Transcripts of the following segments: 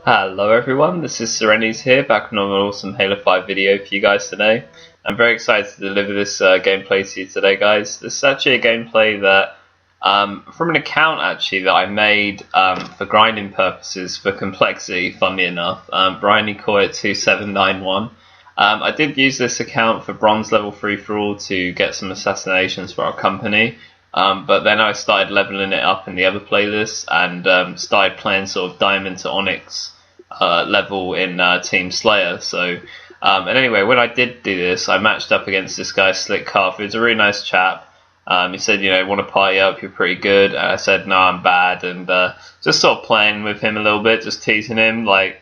Hello everyone, this is Serenity's here, back with another awesome Halo 5 video for you guys today. I'm very excited to deliver this gameplay to you today, guys. This is actually a gameplay that, from an account actually that I made for grinding purposes, for complexity, funnily enough, MIKEYTHEMACHINE. I did use this account for bronze level free for all to get some assassinations for our company. But then I started leveling it up in the other playlists and started playing sort of Diamond to Onyx level in Team Slayer. So, and anyway, when I did do this, I matched up against this guy SlickCalf. He was a really nice chap. He said, you know, want to party up? You're pretty good. And I said, no, I'm bad. And just sort of playing with him a little bit, just teasing him, like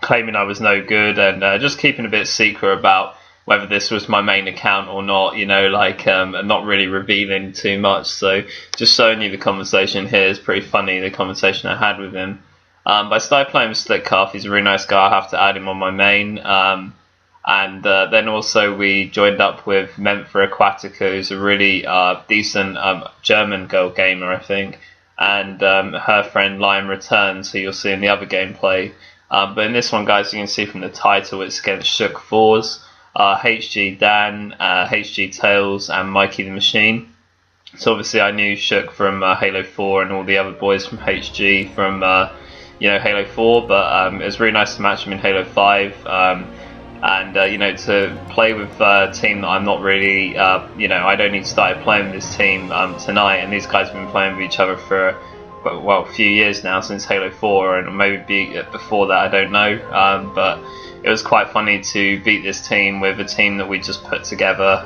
claiming I was no good, and just keeping a bit secret about whether this was my main account or not, you know, like not really revealing too much. So just showing you the conversation here is pretty funny, the conversation I had with him. But I started playing with SlickCalf. He's a really nice guy. I have to add him on my main. And then also we joined up with MIKEYTHEMACHINE, who's a really decent German girl gamer, I think. And her friend Lion Returns, who you'll see in the other gameplay. But in this one, guys, you can see from the title, it's against Shook4s. HG Dan, HG Tails, and MIKEYTHEMACHINE. So obviously I knew Shook from Halo 4 and all the other boys from HG from Halo 4, but it was really nice to match them in Halo 5. And you know, to play with a team that I'm not really, I'd only started playing with this team tonight, and these guys have been playing with each other for a few years now, since Halo 4, and maybe before that, I don't know, but it was quite funny to beat this team with a team that we just put together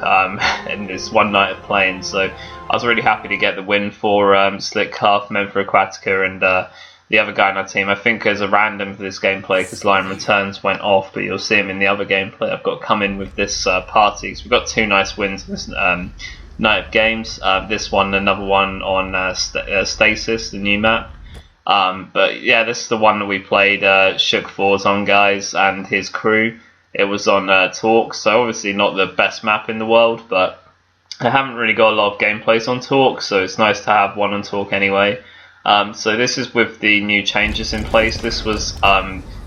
in this one night of playing. So I was really happy to get the win for SlickCalf, MINTHA AQUATICA, and the other guy on our team. I think as a random for this gameplay, because Lion Returns went off, but you'll see him in the other gameplay. I've got to come in with this party. So we've got two nice wins this night of games. This one, another one on Stasis, the new map. But yeah, this is the one that we played Shook4s on, guys, and his crew. It was on Talk, so obviously not the best map in the world, but I haven't really got a lot of gameplays on Talk, so it's nice to have one on Talk anyway. So this is with the new changes in place. This was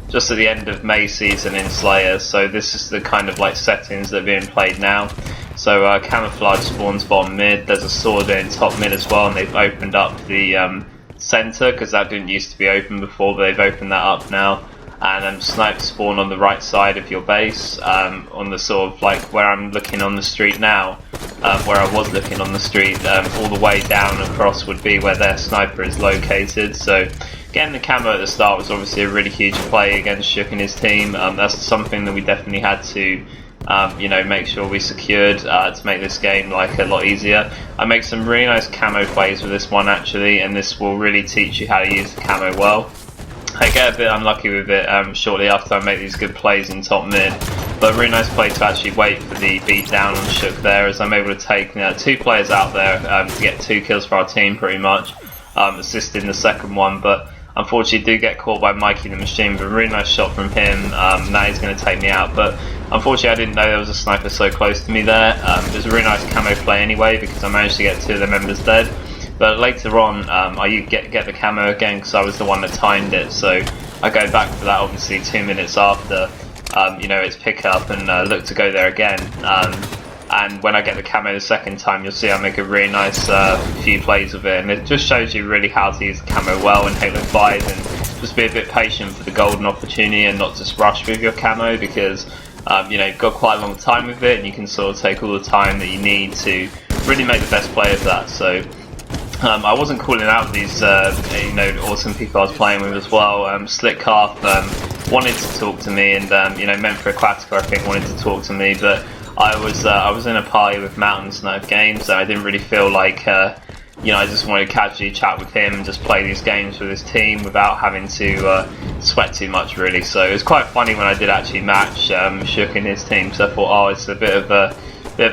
just at the end of May season in Slayer, so this is the kind of like settings that are being played now. So camouflage spawns bottom mid, there's a sword in top mid as well, and they've opened up the center, because that didn't used to be open before, but they've opened that up now. And snipers spawn on the right side of your base, on the sort of like where I'm looking on the street now, where I was looking on the street, all the way down across would be where their sniper is located. So getting the camo at the start was obviously a really huge play against Shook and his team. That's something that we definitely had to make sure we secured to make this game like a lot easier. I make some really nice camo plays with this one actually, and this will really teach you how to use the camo well. I get a bit unlucky with it shortly after I make these good plays in top mid, but a really nice play to actually wait for the beat down on Shook there, as I'm able to take two players out there to get 2 kills for our team pretty much, assisting the second one, but unfortunately do get caught by MIKEYTHEMACHINE, but a really nice shot from him. Now he's going to take me out, but unfortunately I didn't know there was a sniper so close to me there. It was a really nice camo play anyway, because I managed to get 2 of the members dead. But later on, I get the camo again, because I was the one that timed it, so I go back for that obviously 2 minutes after its pick up, and look to go there again. And when I get the camo the second time, you'll see I make a really nice few plays with it, and it just shows you really how to use the camo well in Halo 5, and just be a bit patient for the golden opportunity and not just rush with your camo, because you've got quite a long time with it, and you can sort of take all the time that you need to really make the best play of that. So I wasn't calling out these awesome people I was playing with as well. SlickCalf wanted to talk to me, and MINTHA AQUATICA I think wanted to talk to me, but I was in a party with Mountains Night Games, so I didn't really feel like I just wanted to casually chat with him and just play these games with his team without having to sweat too much really. So it was quite funny when I did actually match Shook and his team, so I thought, oh, it's a bit of a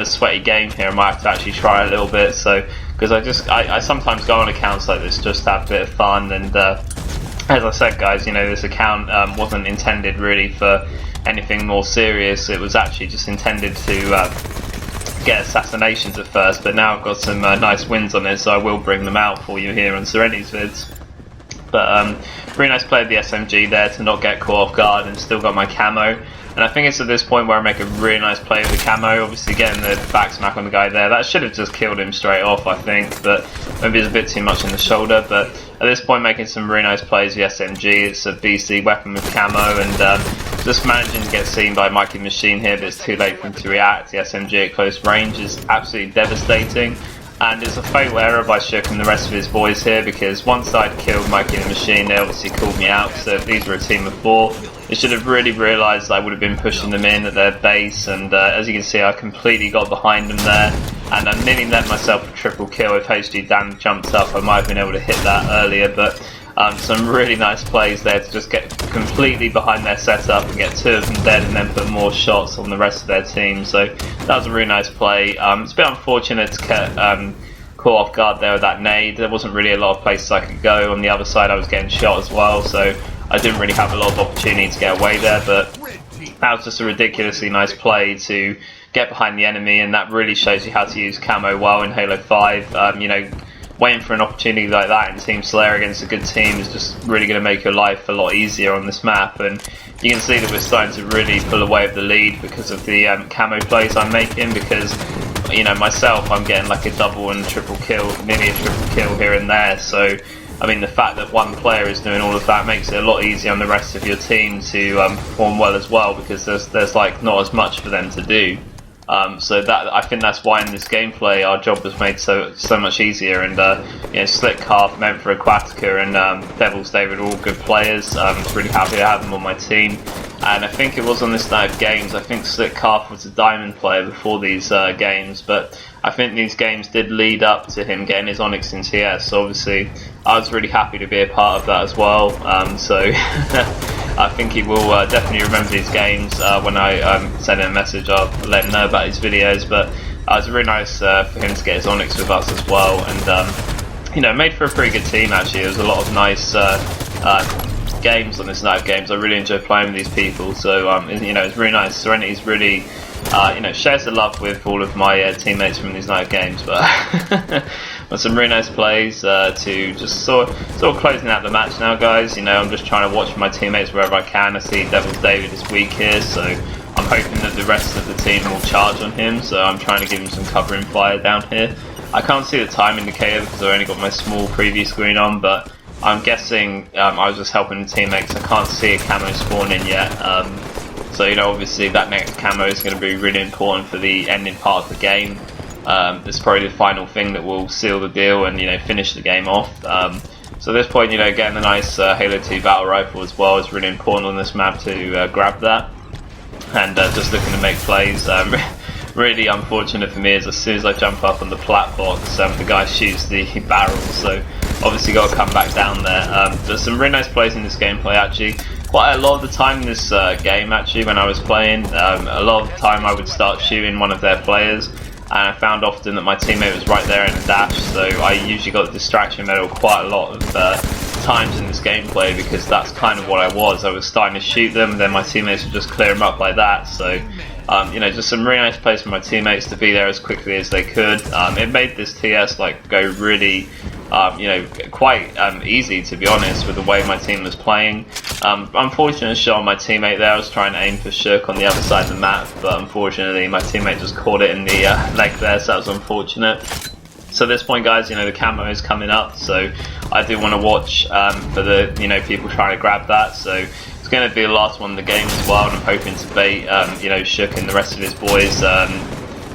sweaty game here, I might have to actually try a little bit. So because I sometimes go on accounts like this just to have a bit of fun, and as I said, guys, this account wasn't intended really for anything more serious. It was actually just intended to get assassinations at first, but now I've got some nice wins on it, so I will bring them out for you here on Serenity's vids. But really nice play of the SMG there to not get caught off guard and still got my camo. And I think it's at this point where I make a really nice play with the camo, obviously getting the back smack on the guy there. That should have just killed him straight off, I think, but maybe it's a bit too much in the shoulder. But at this point, making some really nice plays with the SMG. It's a BC weapon with camo, and just managing to get seen by MIKEYTHEMACHINE here, but it's too late for him to react. The SMG at close range is absolutely devastating. And it's a fatal error by Shook and the rest of his boys here, because once I'd killed MIKEYTHEMACHINE, they obviously called me out. So if these were a team of 4, they should have really realised I would have been pushing them in at their base. And as you can see, I completely got behind them there, and I nearly let myself a triple kill. If HG Dan jumped up, I might have been able to hit that earlier. But some really nice plays there to just get completely behind their setup and get 2 of them dead, and then put more shots on the rest of their team. So that was a really nice play. It's a bit unfortunate to get caught off guard there with that nade. There wasn't really a lot of places I could go. On the other side, I was getting shot as well, so I didn't really have a lot of opportunity to get away there. But that was just a ridiculously nice play to get behind the enemy, and that really shows you how to use camo well in Halo 5. You know, waiting for an opportunity like that in Team Slayer against a good team is just really going to make your life a lot easier on this map. And you can see that we're starting to really pull away with the lead because of the camo plays I'm making, because you know, myself, I'm getting like a double and triple kill, nearly a triple kill here and there. So I mean, the fact that one player is doing all of that makes it a lot easier on the rest of your team to perform well as well, because there's like not as much for them to do. So that, I think that's why in this gameplay our job was made so much easier. And you know, SlickCalf, MINTHA Aquatica, and Devil's David are all good players. I'm really happy to have them on my team. And I think it was on this night of games, I think SlickCalf was a diamond player before these games, but I think these games did lead up to him getting his Onyx in TS. So obviously I was really happy to be a part of that as well. So I think he will definitely remember these games. When I send him a message, I'll let him know about his videos. But it was really nice for him to get his Onyx with us as well. And you know, made for a pretty good team actually. There was a lot of nice games on this night of games. I really enjoy playing with these people. So you know, it's really nice. Serenity's really you know, shares the love with all of my teammates from these night of games. But but some really nice plays to just sort of closing out the match now, guys. You know, I'm just trying to watch my teammates wherever I can. I see Devil's David is weak here, so I'm hoping that the rest of the team will charge on him. So I'm trying to give him some covering fire down here. I can't see the time indicator because I've only got my small preview screen on, but I'm guessing I was just helping the teammates. I can't see a camo spawn in yet. So you know, obviously that next camo is going to be really important for the ending part of the game. It's probably the final thing that will seal the deal and, you know, finish the game off. So at this point, you know, getting a nice Halo 2 battle rifle as well is really important on this map to grab that. And just looking to make plays. Really unfortunate for me is as soon as I jump up on the plat box, the guy shoots the barrel, so obviously got to come back down there. There's some really nice plays in this gameplay actually. Quite a lot of the time in this game actually, when I was playing, a lot of the time I would start shooting one of their players, and I found often that my teammate was right there in a dash, so I usually got the distraction medal quite a lot of times in this gameplay, because that's kind of what I was starting to shoot them, and then my teammates would just clear them up like that. So you know, just some really nice plays for my teammates to be there as quickly as they could. It made this TS like go really you know, quite easy, to be honest, with the way my team was playing. Unfortunate shot on my teammate there. I was trying to aim for Shook on the other side of the map, but unfortunately my teammate just caught it in the leg there, so that was unfortunate. So at this point, guys, you know, the camo is coming up, so I do want to watch for the, you know, people trying to grab that. So it's going to be the last one of the game as well, and I'm hoping to bait you know, Shook and the rest of his boys,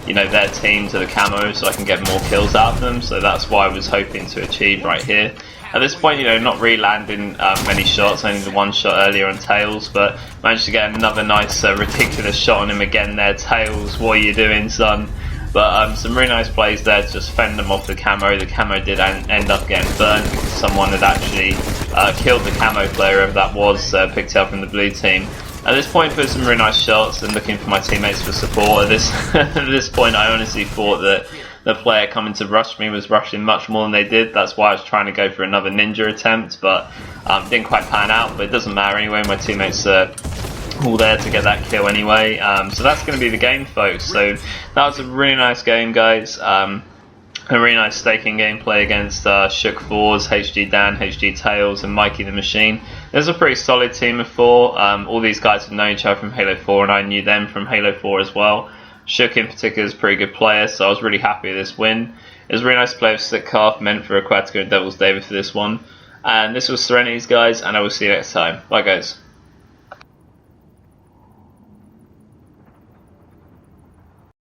you know, their team to the camo, so I can get more kills out of them. So that's what I was hoping to achieve right here. At this point, you know, not really landing many shots, only the one shot earlier on Tails, but managed to get another nice ridiculous shot on him again there. Tails, what are you doing, son? But some really nice plays there to just fend them off the camo. The camo did end up getting burnt because someone had actually killed the camo player, whoever that was, picked it up from the blue team. At this point, put some really nice shots and looking for my teammates for support. At this point, I honestly thought that the player coming to rush me was rushing much more than they did. That's why I was trying to go for another ninja attempt, but didn't quite pan out. But it doesn't matter anyway. My teammates are all there to get that kill anyway. So that's going to be the game, folks. So that was a really nice game, guys. A really nice staking gameplay against Shook4s, HD Dan, HD Tails, and Mikey the Machine. There's a pretty solid team of 4. All these guys have known each other from Halo 4, and I knew them from Halo 4 as well. Shook in particular is a pretty good player, so I was really happy with this win. It was really nice to play with SlickCalf, MENTHA Aquatica, and Devil's David for this one. And this was Serenity's guys, and I will see you next time. Bye guys.